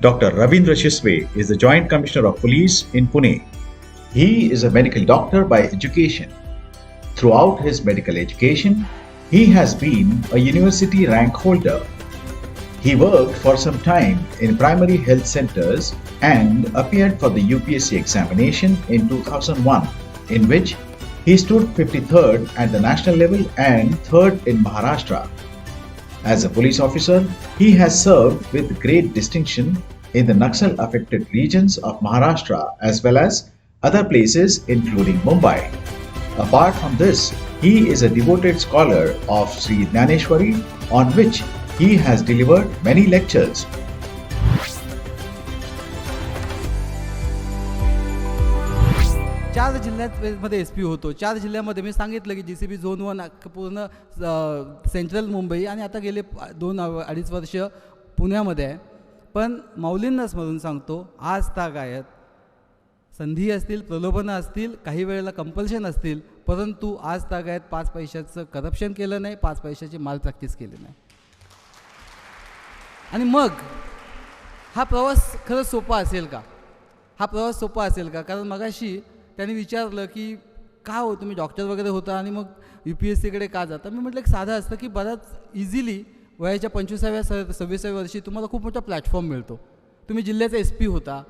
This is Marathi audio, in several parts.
Dr. Ravindra Shisave is the Joint Commissioner of Police in Pune. He is a medical doctor by education. Throughout his medical education, he has been a university rank holder. He worked for some time in primary health centers and appeared for the UPSC examination in 2001, in which he stood 53rd at the national level and 3rd in Maharashtra. As a police officer, he has served with great distinction in the Naxal-affected regions of Maharashtra as well as other places including Mumbai. Apart from this, he is a devoted scholar of Shri Dnyaneshwari, on which he has delivered many lectures. चार जिल्ह्यामध्ये एस पी होतो. 4 जिल्ह्यामध्ये मी सांगितलं की GCB झोन 1 पूर्ण सेंट्रल मुंबई आणि आता गेले 2-2.5 वर्ष पुण्यामध्ये आहे. पण माऊलींना स्मरून सांगतो, आज तागायत संधी असतील, प्रलोभनं असतील, काही वेळेला कंपल्शन असतील, परंतु आज तागायत 5 पैशाचं करप्शन केलं नाही, 5 पैशाची माल प्रॅक्टिस केली नाही. आणि मग हा प्रवास खरंच सोपा असेल का? हा प्रवास सोपा असेल का? कारण मगाशी त्यांनी विचारलं की का हो तुम्ही डॉक्टर वगैरे होता आणि मग UPSCकडे का जाता? मी म्हटलं एक साधं असतं की बराच इझिली वयाच्या 25व्या-26व्या वर्षी तुम्हाला खूप मोठा प्लॅटफॉर्म मिळतो. तुम्ही जिल्ह्याचा SP होता,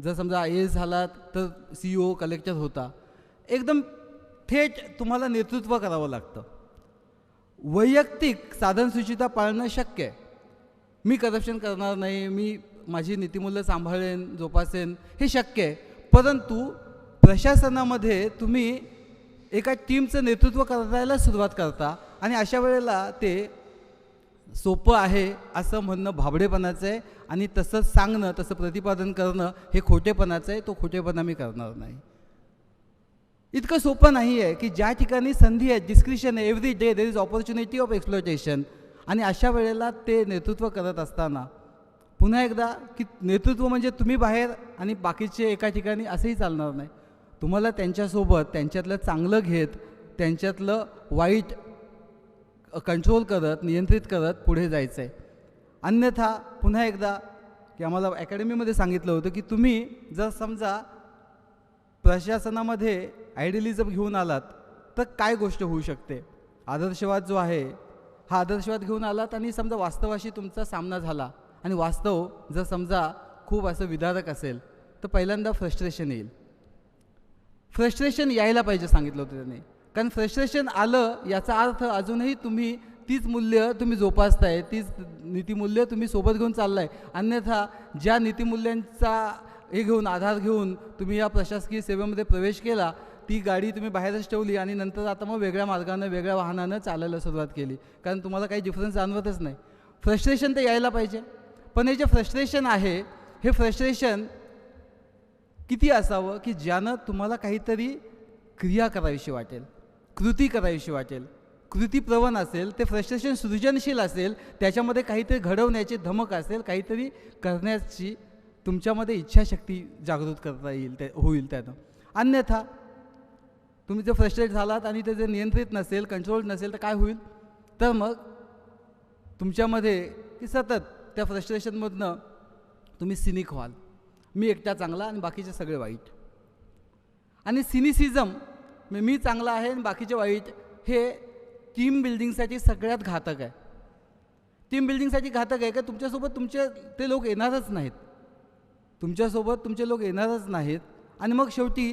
जर समजा IAS झालात तर CO कलेक्टर होता. एकदम थेट तुम्हाला नेतृत्व करावं लागतं. वैयक्तिक साधनसूचिता पाळणं शक्य आहे. मी करप्शन करणार नाही, मी माझी नीतिमूल्य सांभाळेन, जोपासेन, हे शक्य आहे. परंतु प्रशासनामध्ये तुम्ही एका टीमचं नेतृत्व करायला सुरुवात करता आणि अशा वेळेला ते सोपं आहे असं म्हणणं भाबडेपणाचं आहे आणि तसंच सांगणं, तसं प्रतिपादन करणं हे खोटेपणाचं आहे. तो खोटेपणा मी करणार नाही. इतकं सोपं नाही आहे की ज्या ठिकाणी संधी आहे, डिस्क्रिशन आहे, every day there is opportunity of exploitation. आणि अशा वेळेला ते नेतृत्व करत असताना पुन्हा एकदा की नेतृत्व म्हणजे तुम्ही बाहेर आणि बाकीचे एका ठिकाणी असंही चालणार नाही. तुम्हाला त्यांच्यासोबत त्यांच्यातलं चांगलं घेत, त्यांच्यातलं वाईट कंट्रोल करत, नियंत्रित करत पुढे जायचं आहे. अन्यथा पुन्हा एकदा की आम्हाला अकॅडमीमध्ये सांगितलं होतं की तुम्ही जर समजा प्रशासनामध्ये आयडियलिझम घेऊन आलात तर काय गोष्ट होऊ शकते. आदर्शवाद जो आहे हा आदर्शवाद घेऊन आलात आणि समजा वास्तवाशी तुमचा सामना झाला आणि वास्तव जर समजा खूप असं विदारक असेल तर पहिल्यांदा फ्रस्ट्रेशन येईल. फ्रस्ट्रेशन यायला पाहिजे सांगितलं होतं त्यांनी. कारण फ्रस्ट्रेशन आलं याचा अर्थ अजूनही तुम्ही तीच मूल्य तुम्ही जोपासताय, तीच नीतिमूल्य तुम्ही सोबत घेऊन चाललाय. अन्यथा ज्या नीतिमूल्यांचा हे घेऊन आधार घेऊन तुम्ही या प्रशासकीय सेवेमध्ये प्रवेश केला, ती गाडी तुम्ही बाहेरच ठेवली आणि नंतर आता मग वेगळ्या मार्गानं, वेगळ्या वाहनानं चालायला सुरुवात केली. कारण तुम्हाला काही डिफरन्स जाणवतच नाही. फ्रस्ट्रेशन तर यायला पाहिजे. पण हे जे फ्रस्ट्रेशन आहे, हे फ्रस्ट्रेशन किती असावं की ज्यानं तुम्हाला काहीतरी क्रिया करावीशी वाटेल, कृती करावीशी वाटेल, कृतीप्रवण असेल. ते फ्रस्ट्रेशन सृजनशील असेल, त्याच्यामध्ये काहीतरी घडवण्याची धमक असेल, काहीतरी करण्याची तुमच्यामध्ये इच्छाशक्ती जागृत करता येईल, होईल त्यानं. अन्यथा तुम्ही जर फ्रस्ट्रेट झालात आणि ते जर नियंत्रित नसेल, कंट्रोल नसेल तर काय होईल? तर मग तुमच्यामध्ये की सतत त्या फ्रस्ट्रेशनमधनं तुम्ही सिनिक व्हाल. मी एकटा चांगला आणि बाकीचे सगळे वाईट. आणि सिनिसिझम मी चांगला आहे आणि बाकीचे वाईट, हे टीम बिल्डिंगसाठी सगळ्यात घातक आहे. टीम बिल्डिंगसाठी घातक आहे का तुमच्यासोबत ते लोक येणारच नाहीत. तुमच्यासोबत तुमचे लोक येणारच नाहीत. आणि मग शेवटी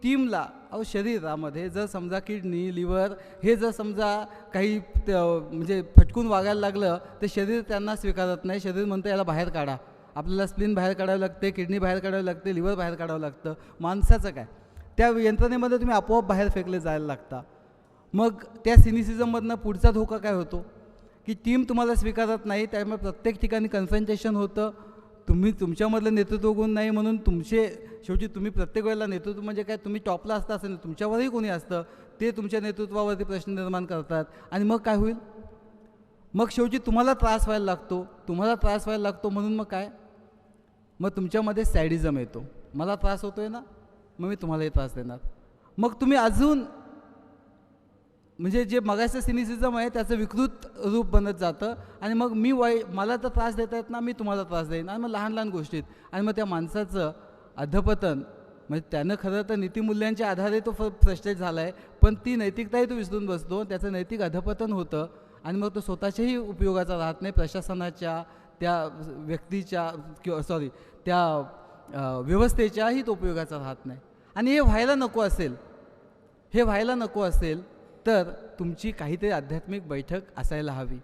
टीमला शरीरामध्ये जर समजा किडनी, लिव्हर हे जर समजा काही म्हणजे फटकून वागायला लागलं तर शरीर त्यांना स्वीकारत नाही. शरीर म्हणतं याला बाहेर काढा. आपल्याला स्प्लीन बाहेर काढावं लागते, किडनी बाहेर काढावं लागते, लिव्हर बाहेर काढावं लागतं. माणसाचं काय, त्या यंत्रणेमध्ये तुम्ही आपोआप बाहेर फेकले जायला लागता. मग त्या सिनिसिझममधनं पुढचा धोका काय होतो की टीम तुम्हाला स्वीकारत नाही. त्यामुळे प्रत्येक ठिकाणी कन्फ्रंटेशन होतं. तुम्ही तुमच्यामधलं नेतृत्व गुण नाही म्हणून शेवटी तुम्ही प्रत्येक वेळेला नेतृत्व म्हणजे काय, तुम्ही टॉपला असता असं नाही, तुमच्यावरही कोणी असतं, ते तुमच्या नेतृत्वावरती प्रश्न निर्माण करतात. आणि मग काय होईल? मग शेवटी तुम्हाला त्रास व्हायला लागतो. म्हणून मग काय, मग तुमच्यामध्ये सॅडिझम येतो. मला त्रास होतोय ना, मग मी तुम्हालाही त्रास देणार. मग तुम्ही अजून म्हणजे जे मगाचं सिनिसिझम आहे त्याचं विकृत रूप बनत जातं आणि मग मला तर त्रास देता येत ना, मी तुम्हाला त्रास देईन, आणि मग लहान लहान गोष्टीत, आणि मग त्या माणसाचं अधपतन, म्हणजे त्यानं खरं तर नीतिमूल्यांच्या आधारे तो फ्रस्ट्रेट झाला आहे, पण ती नैतिकताही तो विसरून बसतो, त्याचं नैतिक अधपतन होतं आणि मग तो स्वतःच्याही उपयोगाचा राहत नाही, प्रशासनाच्या, त्या व्यक्तीच्या किंवा त्या व्यवस्थेच्याही तो उपयोगाचा राहत नाही. आणि हे व्हायला नको असेल तर तुमची काहीतरी आध्यात्मिक बैठक असायला हवी.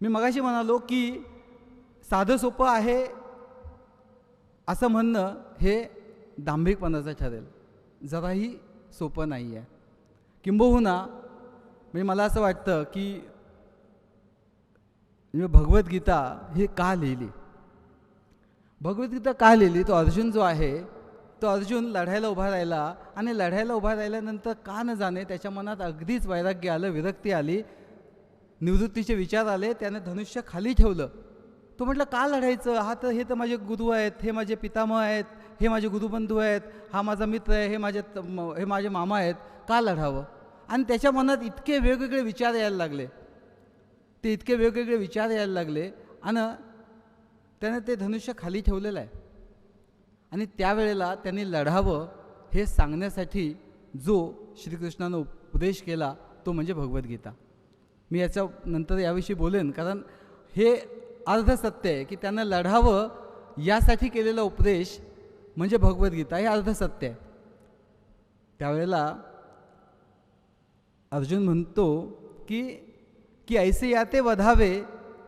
मी मगाशी म्हणालो की साधं सोपं आहे असं म्हणणं हे दांभिकपणाचं ठरेल, जराही सोपं नाही आहे. किंबहुना म्हणजे मला असं वाटतं की भगवद्गीता ही का लिहिली, तो अर्जुन जो आहे तो अर्जुन लढायला उभा राहिला, आणि लढायला उभा राहिल्यानंतर का न जाणे त्याच्या मनात अगदीच वैराग्य आलं, विरक्ती आली, निवृत्तीचे विचार आले, त्याने धनुष्य खाली ठेवलं. तो म्हटलं का लढायचं, हे तर माझे गुरु आहेत, हे माझे पितामह आहेत, हे माझे गुरुबंधू आहेत, हा माझा मित्र आहे, हे माझे मामा आहेत, का लढावं. आणि त्याच्या मनात इतके वेगवेगळे विचार यायला लागले, आणि त्याने ते धनुष्य खाली ठेवलेलं आहे. आणि त्यावेळेला त्यांनी लढावं हे सांगण्यासाठी जो श्रीकृष्णानं उपदेश केला तो म्हणजे भगवद्गीता. मी याच्यानंतर याविषयी बोलेन, कारण हे अर्धसत्य आहे की त्यांना लढावं यासाठी केलेला उपदेश म्हणजे भगवद्गीता, हे अर्धसत्य आहे. त्यावेळेला अर्जुन म्हणतो की ऐसे याते वधावे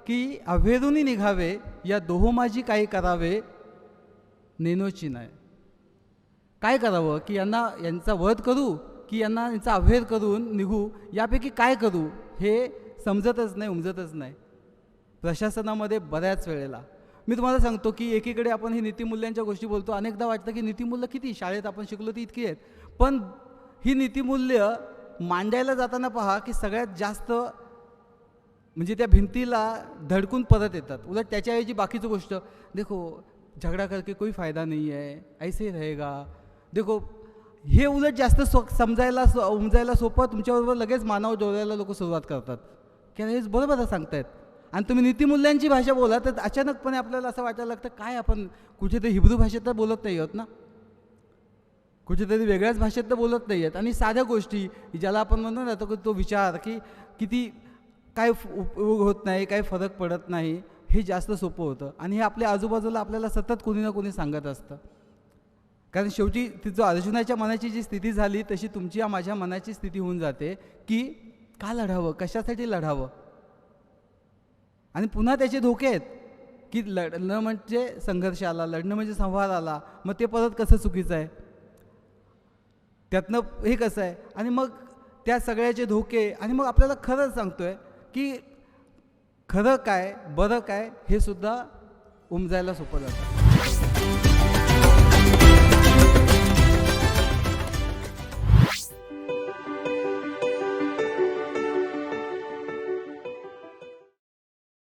की अभेदूनी निघावे, या दोहो माझी काही करावे नेनोची नाही. काय करावं की यांचा वध करू की यांचा अभेद करून निघू, यापैकी काय करू हे समजतच नाही, उमजतच नाही. प्रशासनामध्ये बऱ्याच वेळेला मी तुम्हाला सांगतो की एकीकडे आपण ही नीतिमूल्यांच्या गोष्टी बोलतो, अनेकदा वाटतं की नीतिमूल्य किती शाळेत आपण शिकलो ती इतकी आहेत, पण ही नीतिमूल्य मांडायला जाताना पहा की सगळ्यात जास्त म्हणजे त्या भिंतीला धडकून परत येतात. उलट त्याच्याऐवजी बाकीची गोष्ट, देखो झगडा करके कोई फायदा नहीं है, ऐसे रहेगा, देखो हे उलट जास्त उमजायला सोपं, तुमच्याबरोबर लगेच मानावर डोळायला लोक सुरुवात करतात की हे बरोबर सांगतायत. आणि तुम्ही नीतिमूल्यांची भाषा बोला तर अचानकपणे आपल्याला असं वाटायला लागतं काय आपण कुठेतरी हिब्रू भाषेत तर बोलत नाही आहोत ना, कुठेतरी वेगळ्याच भाषेत तर बोलत नाही आहेत. आणि साध्या गोष्टी ज्याला आपण म्हणतो ना तो विचार की किती काय उपयोग होत नाही, काय फरक पडत नाही, हे जास्त सोपं होतं. आणि हे आपल्या आजूबाजूला आपल्याला सतत कोणी ना कोणी सांगत असतं. कारण शेवटी तिचं अर्जुनाच्या मनाची जी स्थिती झाली तशी तुमची माझ्या मनाची स्थिती होऊन जाते की का लढावं, कशासाठी लढावं. आणि पुन्हा त्याचे धोके आहेत की लढणं म्हणजे संघर्ष आला, लढणं म्हणजे संवाद आला, मग ते परत कसं चुकीचं आहे, त्यातनं हे कसं आहे. आणि मग त्या सगळ्याचे धोके, आणि मग आपल्याला खरंच सांगतोय की खरं काय बरं काय हे सुद्धा उमजायला सोपं जातं.